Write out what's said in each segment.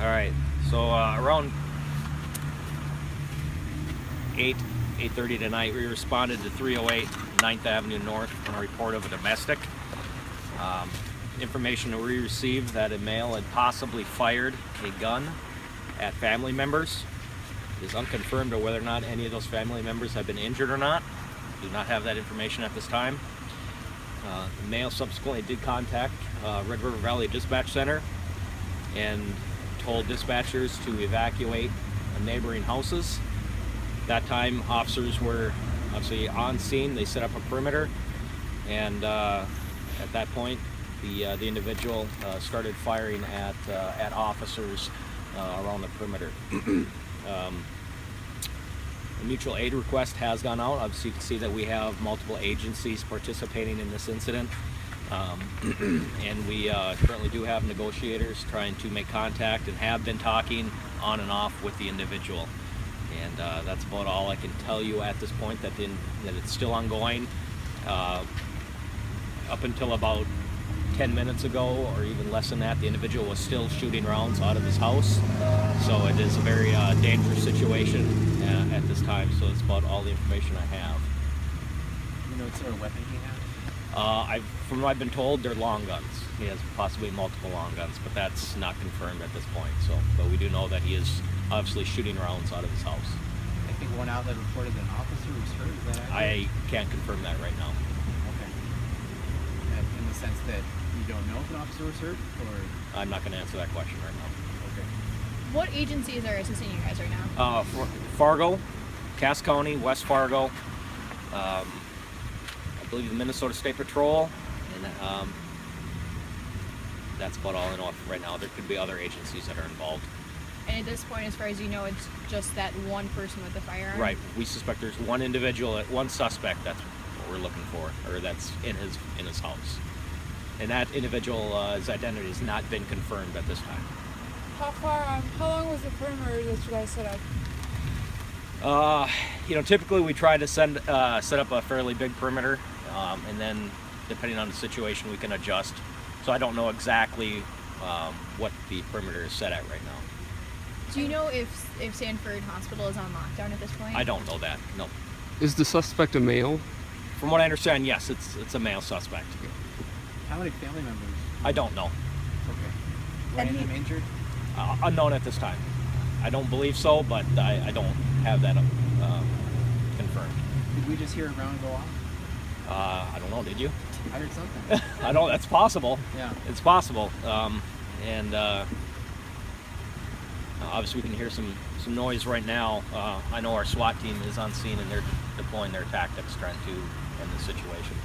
All right. So around 8:30 tonight, we responded to 308 9th Avenue North on a report of a domestic. Information that we received that a male had possibly fired a gun at family members. It is unconfirmed or whether or not any of those family members have been injured or not. Do not have that information at this time. The male subsequently did contact Red River Valley Dispatch Center and told dispatchers to evacuate neighboring houses. That time, officers were obviously on scene. They set up a perimeter, and at that point, the individual started firing at officers around the perimeter. A mutual aid request has gone out. Obviously, you can see that we have multiple agencies participating in this incident, and we currently do have negotiators trying to make contact and have been talking on and off with the individual. And that's about all I can tell you at this point, that it's still ongoing. Up until about 10 minutes ago, or even less than that, the individual was still shooting rounds out of his house. So it is a very dangerous situation at this time. So it's about all the information I have. You know what sort of weapon he had? From what I've been told, they're long guns. He has possibly multiple long guns, but that's not confirmed at this point. So, but we do know that he is obviously shooting rounds out of his house. I think one outlet reported that an officer was hurt. Is that accurate? I can't confirm that right now. Okay. In the sense that you don't know if an officer was hurt, or? I'm not going to answer that question right now. Okay. What agencies are assisting you guys right now? Fargo, Cass County, West Fargo, I believe the Minnesota State Patrol, and that's about all I know of right now. There could be other agencies that are involved. And at this point, as far as you know, it's just that one person with the firearm? Right. We suspect there's one individual, one suspect. That's what we're looking for, or that's in his house. And that individual's identity has not been confirmed at this time. How long was the perimeter that you guys set up? Typically we try to set up a fairly big perimeter, and then depending on the situation, we can adjust. So I don't know exactly what the perimeter is set at right now. Do you know if Sanford Hospital is on lockdown at this point? I don't know that. No. Is the suspect a male? From what I understand, yes, it's a male suspect. How many family members? I don't know. Okay. Were any of them injured? Unknown at this time. I don't believe so, but I don't have that confirmed. Did we just hear a round go off? I don't know. Did you? I heard something. I don't. That's possible. Yeah. It's possible. Obviously, we can hear some noise right now. I know our SWAT team is on scene and they're deploying their tactics, trying to end the situation.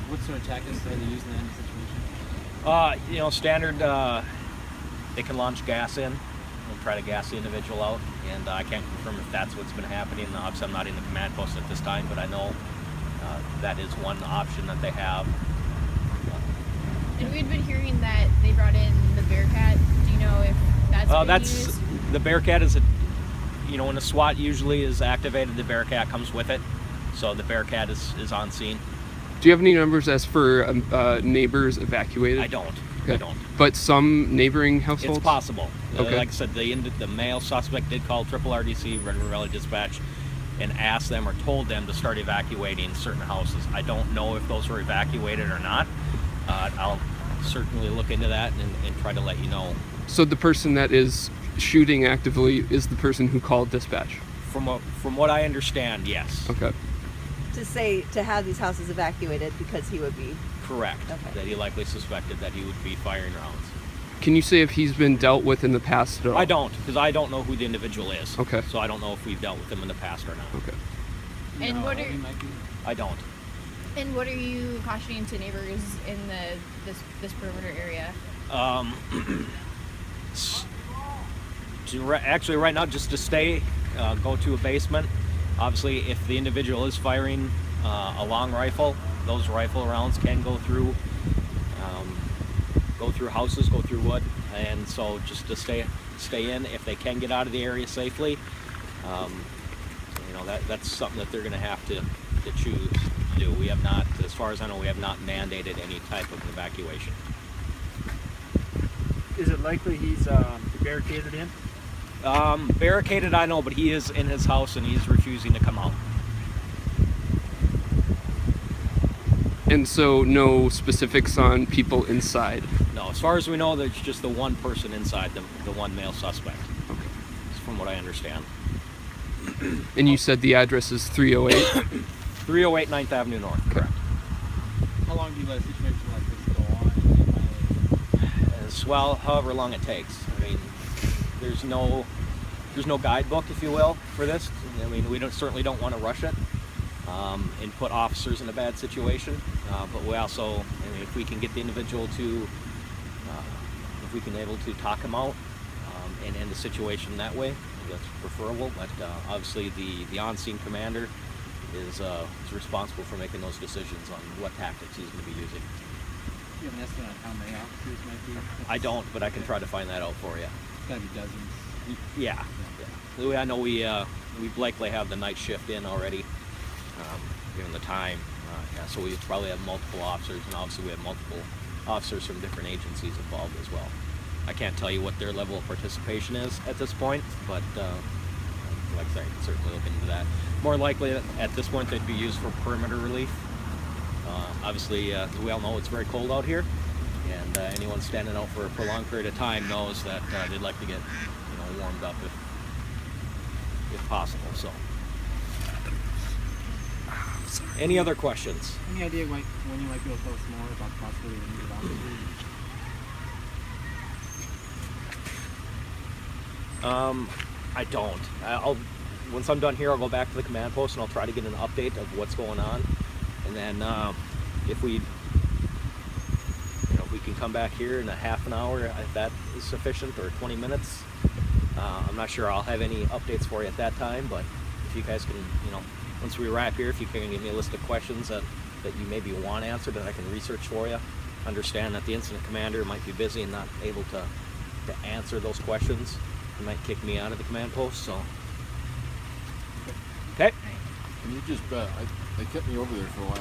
What sort of tactics are they using in the situation? Standard. They can launch gas in and try to gas the individual out, and I can't confirm if that's what's been happening. Obviously, I'm not in the command post at this time, but I know that is one option that they have. And we'd been hearing that they brought in the Bearcat. Do you know if that's been used? The Bearcat is when the SWAT usually is activated, the Bearcat comes with it. So the Bearcat is on scene. Do you have any numbers as for neighbors evacuated? I don't. Okay. I don't. But some neighboring households? It's possible. Okay. Like I said, the male suspect did call Triple RDC, Red River Valley Dispatch, and asked them or told them to start evacuating certain houses. I don't know if those were evacuated or not. I'll certainly look into that and try to let you know. So the person that is shooting actively is the person who called dispatch? From what I understand, yes. Okay. To have these houses evacuated because he would be... Correct. Okay. That he likely suspected that he would be firing rounds. Can you say if he's been dealt with in the past at all? I don't, because I don't know who the individual is. Okay. So I don't know if we've dealt with him in the past or not. Okay. And No, what are he might be. I don't. And what are you cautioning to neighbors in this perimeter area? Actually, right now, just to stay, go to a basement. Obviously, if the individual is firing a long rifle, those rifle rounds can go through houses, go through wood, and so just to stay in. If they can get out of the area safely, that's something that they're going to have to choose to do. We have not, as far as I know, we have not mandated any type of evacuation. Is it likely he's barricaded in? Barricaded, I know, but he is in his house and he's refusing to come out. And so, no specifics on people inside. No, as far as we know, there's just the one person inside, the one male suspect, Okay. from what I understand. And you said the address is 308. 308 9th Avenue North, correct. How long do you let a situation like this go on? As well, however long it takes. I mean, there's no guidebook, if you will, for this. I mean, we certainly don't want to rush it and put officers in a bad situation. But we also, I mean, if we can get the individual to, if we can able to talk him out and end the situation that way, that's preferable. But obviously, the on-scene commander is responsible for making those decisions on what tactics he's going to be using. Do you have an estimate on how many officers might be? I don't, but I can try to find that out for you. It's gotta be dozens. Yeah. I know we likely have the night shift in already, given the time. Yeah, so we probably have multiple officers, and obviously we have multiple officers from different agencies involved as well. I can't tell you what their level of participation is at this point, but like I say, I can certainly look into that. More likely at this point they'd be used for perimeter relief. Obviously, as we all know, it's very cold out here, and anyone standing out for a prolonged period of time knows that they'd like to get warmed up if possible. So, any other questions? Any idea when you might be able to tell us more about the possibility of needed officers? I don't. Once I'm done here, I'll go back to the command post and I'll try to get an update of what's going on. And then if we can come back here in a half an hour, if that is sufficient, or 20 minutes. I'm not sure I'll have any updates for you at that time, but if you guys can, once we wrap here, if you can give me a list of questions that you maybe want answered that I can research for you. Understand that the incident commander might be busy and not able to answer those questions. He might kick me out of the command post, so. Okay. And you just, they kept me over there for a while.